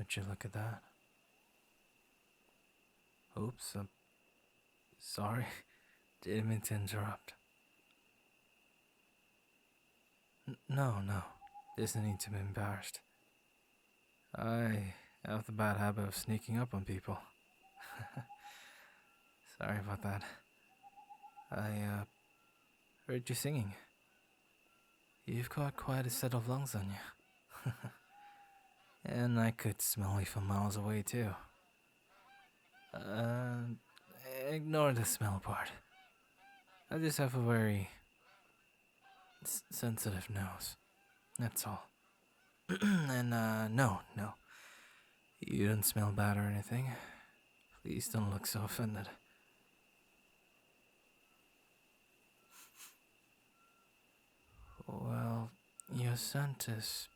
Would you look at that? Oops, I'm sorry. Didn't mean to interrupt. No. Doesn't need to be embarrassed. I have the bad habit of sneaking up on people. Sorry about that. I heard you singing. You've got quite a set of lungs on you. And I could smell you from miles away, too. Ignore the smell part. I just have a very sensitive nose. That's all. And, no. You don't smell bad or anything. Please don't look so offended. Well, your scent is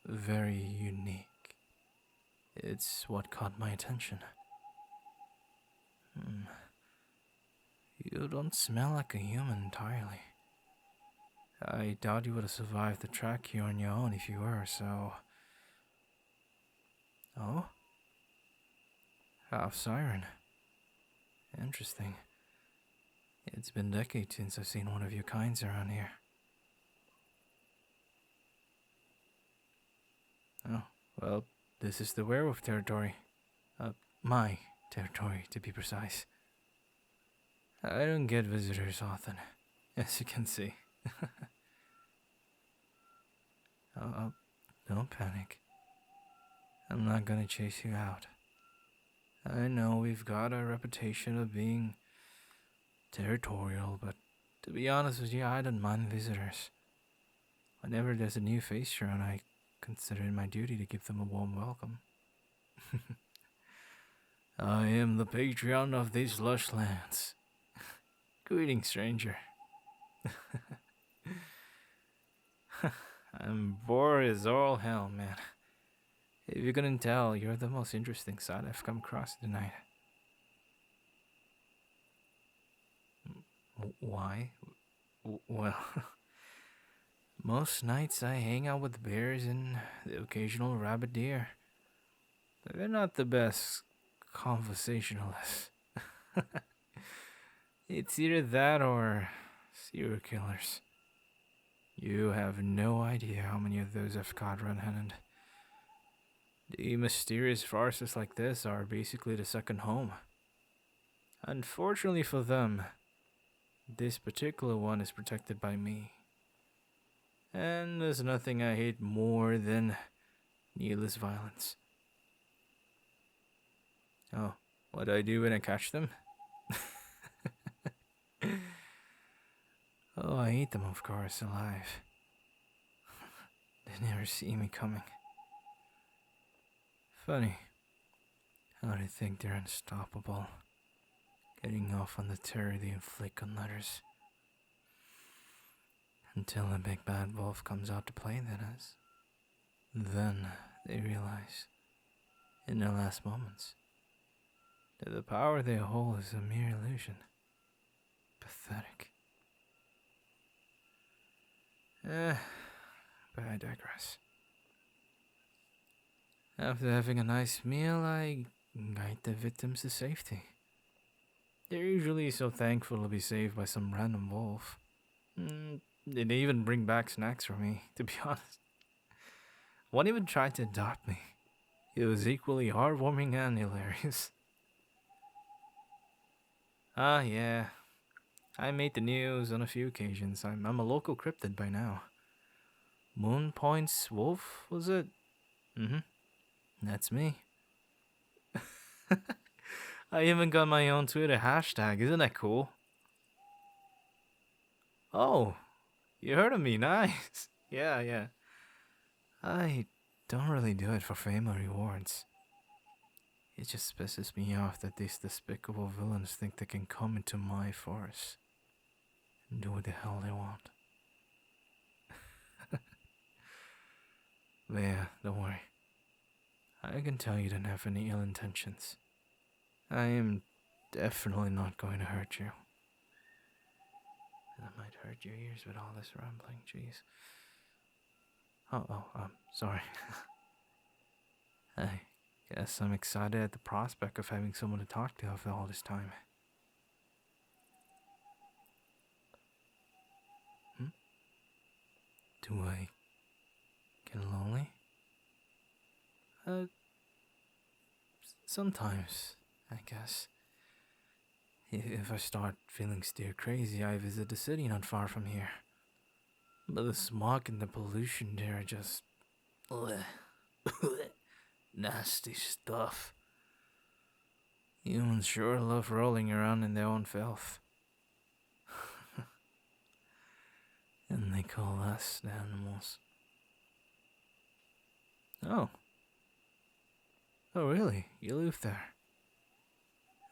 very unique. It's what caught my attention. You don't smell like a human entirely. I doubt you would have survived the track here on your own if you were, so... Oh? Half Siren. Interesting. It's been decades since I've seen one of your kinds around here. Oh, well, this is the werewolf territory. My territory, to be precise. I don't get visitors often, as you can see. Don't panic. I'm not gonna chase you out. I know we've got a reputation of being territorial, but to be honest with you, I don't mind visitors. Whenever there's a new face around, I consider it my duty to give them a warm welcome. I am the patron of these lush lands. Greetings, stranger. I'm bored as all hell, man. If you couldn't tell, you're the most interesting sight I've come across tonight. Why? Well, most nights I hang out with bears and the occasional rabbit deer. They're not the best conversationalists. It's either that or serial killers. You have no idea how many of those I've caught red-handed. The mysterious farces like this are basically the second home. Unfortunately for them, this particular one is protected by me. And there's nothing I hate more than needless violence. Oh, what do I do when I catch them? Oh, I eat them, of course, alive. They never see me coming. Funny how they think they're unstoppable, getting off on the terror they inflict on others. Until a big bad wolf comes out to play, that is. Then they realize, in their last moments, that the power they hold is a mere illusion. Pathetic. But I digress. After having a nice meal, I guide the victims to safety. They're usually so thankful to be saved by some random wolf. They even bring back snacks for me, to be honest. One even tried to adopt me. It was equally heartwarming and hilarious. Yeah. I made the news on a few occasions. I'm a local cryptid by now. Moon Point's wolf, was it? That's me. I even got my own Twitter hashtag. Isn't that cool? Oh, you heard of me. Nice. Yeah. I don't really do it for fame or rewards. It just pisses me off that these despicable villains think they can come into my forest and do what the hell they want. But yeah, don't worry. I can tell you don't have any ill intentions. I am definitely not going to hurt you. And I might hurt your ears with all this rambling, jeez. Sorry. I guess I'm excited at the prospect of having someone to talk to after all this time. Do I get lonely? Sometimes, I guess. If I start feeling stir crazy, I visit the city not far from here. But the smog and the pollution there are just... bleh. Nasty stuff. Humans sure love rolling around in their own filth. And they call us the animals. Oh. Oh, really? You live there?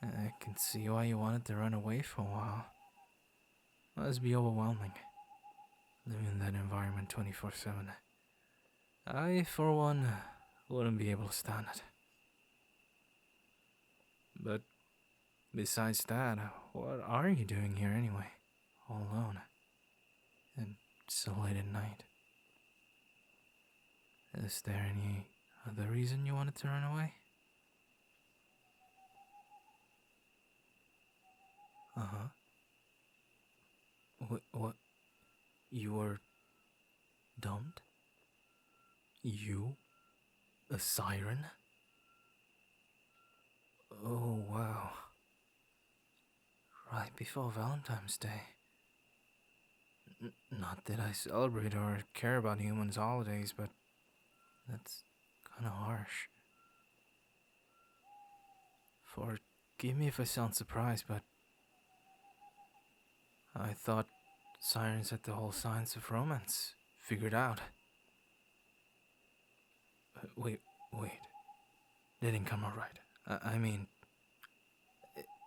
I can see why you wanted to run away for a while. Must be overwhelming, living in that environment 24/7. I, for one, wouldn't be able to stand it. But besides that, what are you doing here anyway? All alone. And so late at night. Is there any other reason you wanted to run away? Uh-huh. What? You were dumped? You? A siren? Oh, wow. Right before Valentine's Day. Not that I celebrate or care about humans' holidays, but that's kinda harsh. Forgive me if I sound surprised, but I thought sirens had the whole science of romance figured out. Wait. Didn't come out right. I mean,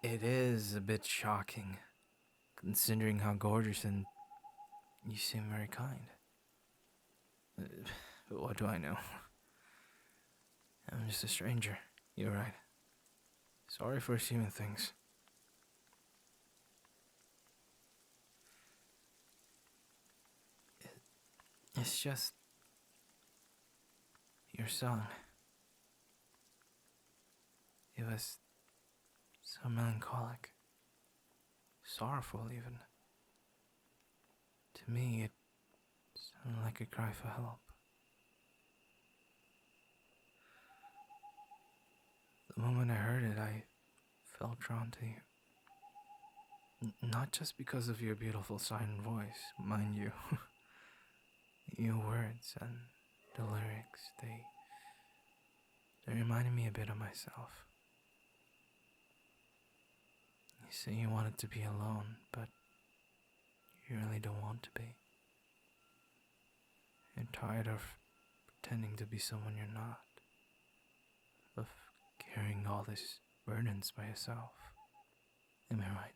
it is a bit shocking, considering how gorgeous and you seem very kind. But what do I know? I'm just a stranger. You're right. Sorry for assuming things. It's just... your song. It was so melancholic. Sorrowful, even. To me, it sounded like a cry for help. The moment I heard it, I felt drawn to you. Not just because of your beautiful siren voice, mind you. Your words and the lyrics, they reminded me a bit of myself. You say you wanted to be alone, but you really don't want to be. You're tired of pretending to be someone you're not. Of carrying all these burdens by yourself. Am I right?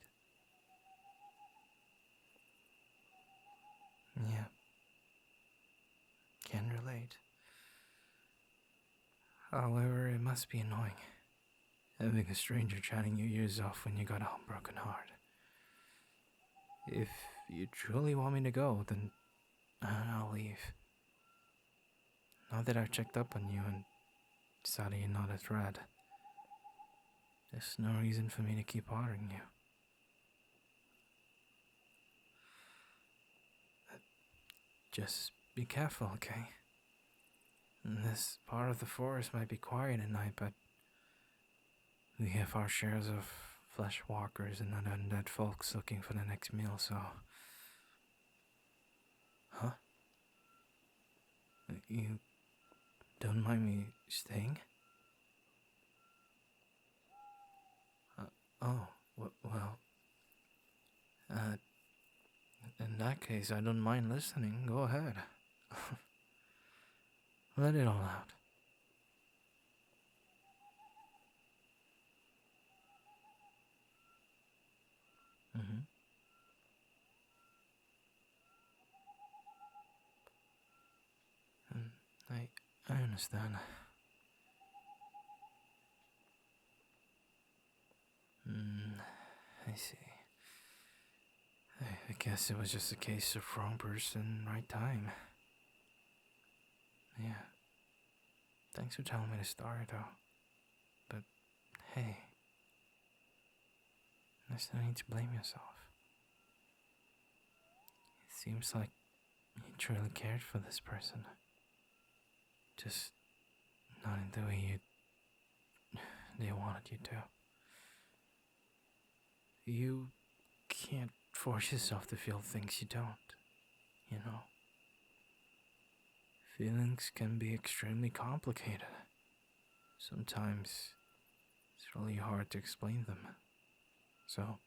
Yeah. Can relate. However, it must be annoying having a stranger chatting your ears off when you got a broken heart. If you truly want me to go, then I'll leave. Now that I've checked up on you and decided you're not a threat, there's no reason for me to keep bothering you. Just be careful, okay? This part of the forest might be quiet at night, but we have our shares of flesh walkers and other undead folks looking for the next meal, so... Huh? You don't mind me staying? Well... in that case, I don't mind listening. Go ahead. Let it all out. I understand. I see. I guess it was just a case of wrong person, right time. Yeah. Thanks for telling me the story, though. But, hey, there's no need to blame yourself. It seems like you truly cared for this person. Just not in the way they wanted you to. You can't force yourself to feel things you don't, you know? Feelings can be extremely complicated. Sometimes it's really hard to explain them. So,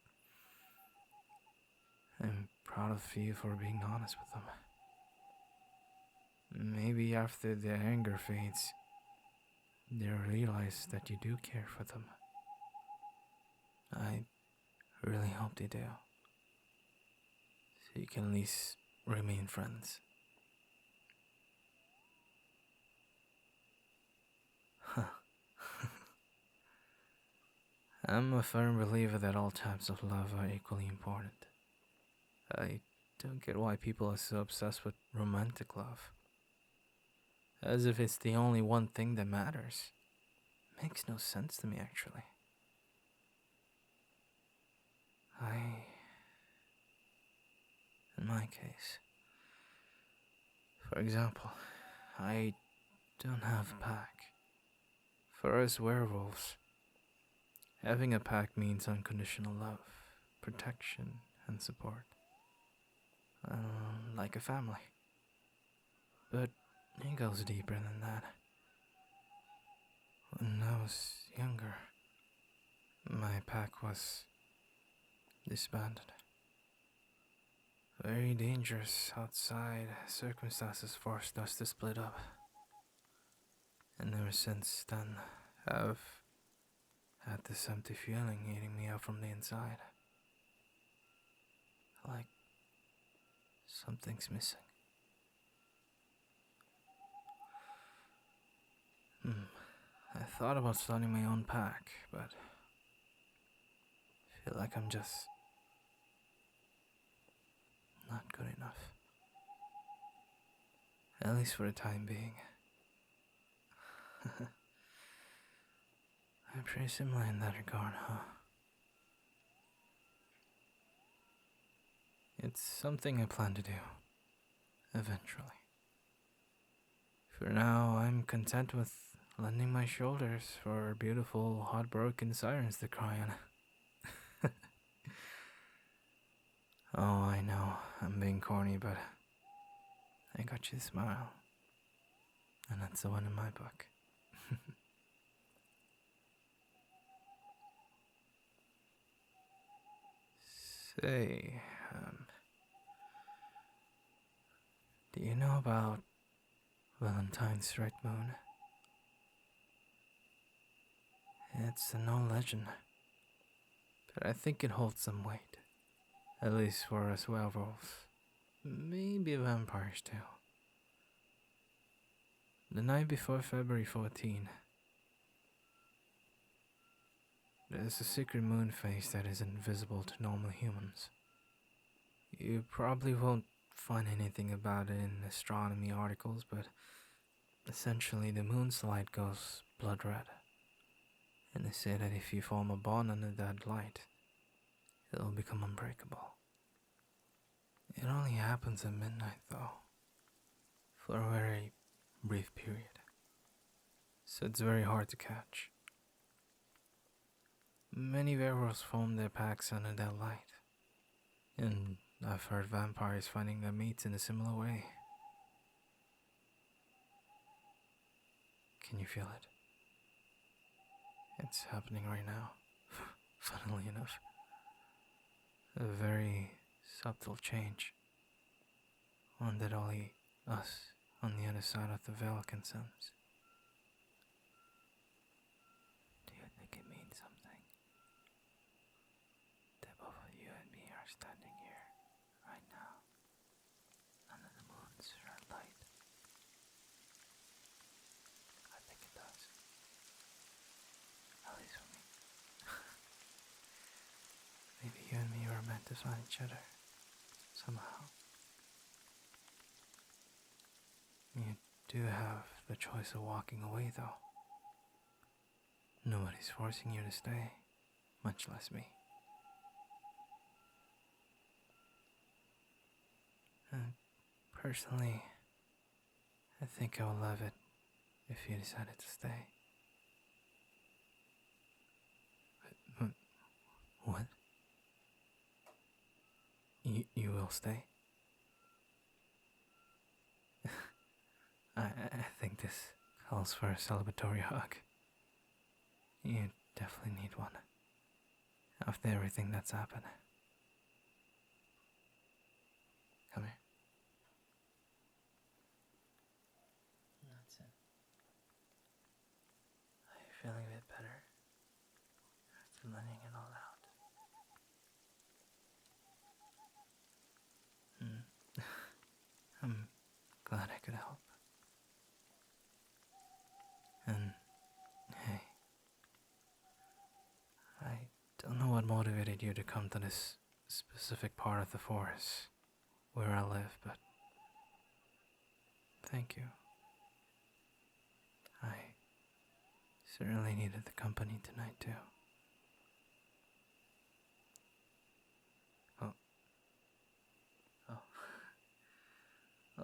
I'm proud of you for being honest with them. Maybe after the anger fades, they'll realize that you do care for them. I really hope they do. So you can at least remain friends. I'm a firm believer that all types of love are equally important. I don't get why people are so obsessed with romantic love. As if it's the only one thing that matters. Makes no sense to me, actually. In my case, for example, I don't have a pack. For us werewolves, having a pack means unconditional love, protection, and support. Like a family. But it goes deeper than that. When I was younger, my pack was disbanded. Very dangerous outside circumstances forced us to split up. And ever since then, I've had this empty feeling eating me up from the inside. Like something's missing. I thought about starting my own pack, but I feel like I'm just not good enough. At least for the time being. I'm pretty similar in that regard, huh? It's something I plan to do. Eventually. For now, I'm content with lending my shoulders for beautiful, heartbroken sirens to cry on. Oh, I know, I'm being corny, but I got you to smile. And that's the one in my book. Say, do you know about Valentine's red moon? It's a known legend, but I think it holds some weight. At least for us werewolves. Maybe vampires too. The night before February 14, there's a secret moon phase that is invisible to normal humans. You probably won't find anything about it in astronomy articles, but essentially the moon's light goes blood red. And they say that if you form a bond under that light, it'll become unbreakable. It only happens at midnight though, for a very brief period. So it's very hard to catch. Many werewolves form their packs under that light. And I've heard vampires finding their mates in a similar way. Can you feel it? It's happening right now, funnily enough. A very subtle change. One that only us on the other side of the veil can sense. Do you think it means something? That both of you and me are standing here, right now, under the moon's red light. I think it does. At least for me. Maybe you and me were meant to find each other, somehow. You do have the choice of walking away, though. Nobody's forcing you to stay, much less me. And personally, I think I would love it if you decided to stay. What? You will stay? I think this calls for a celebratory hug. You definitely need one. After everything that's happened. Come here. That's it. Are you feeling a bit better? After letting it all out. I'm glad I could help. And, hey, I don't know what motivated you to come to this specific part of the forest where I live, but thank you. I certainly needed the company tonight, too.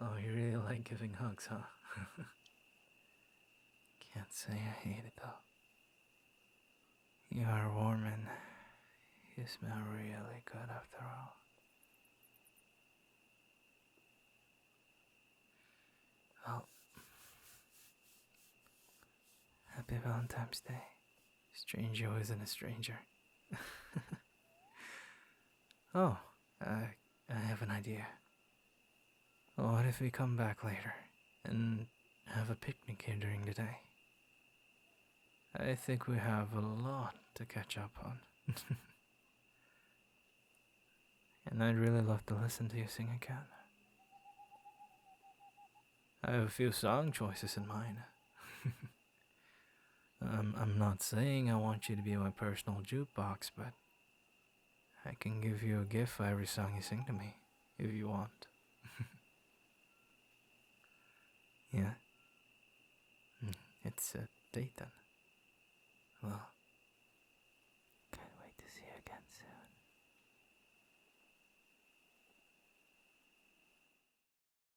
Oh, you really like giving hugs, huh? Can't say I hate it, though. You are warm and you smell really good after all. Well, happy Valentine's Day. Stranger who isn't a stranger. Oh, I have an idea. What if we come back later and have a picnic here during the day? I think we have a lot to catch up on. And I'd really love to listen to you sing again. I have a few song choices in mind. I'm not saying I want you to be my personal jukebox, but I can give you a gift for every song you sing to me, if you want. Yeah? It's a date then. Well,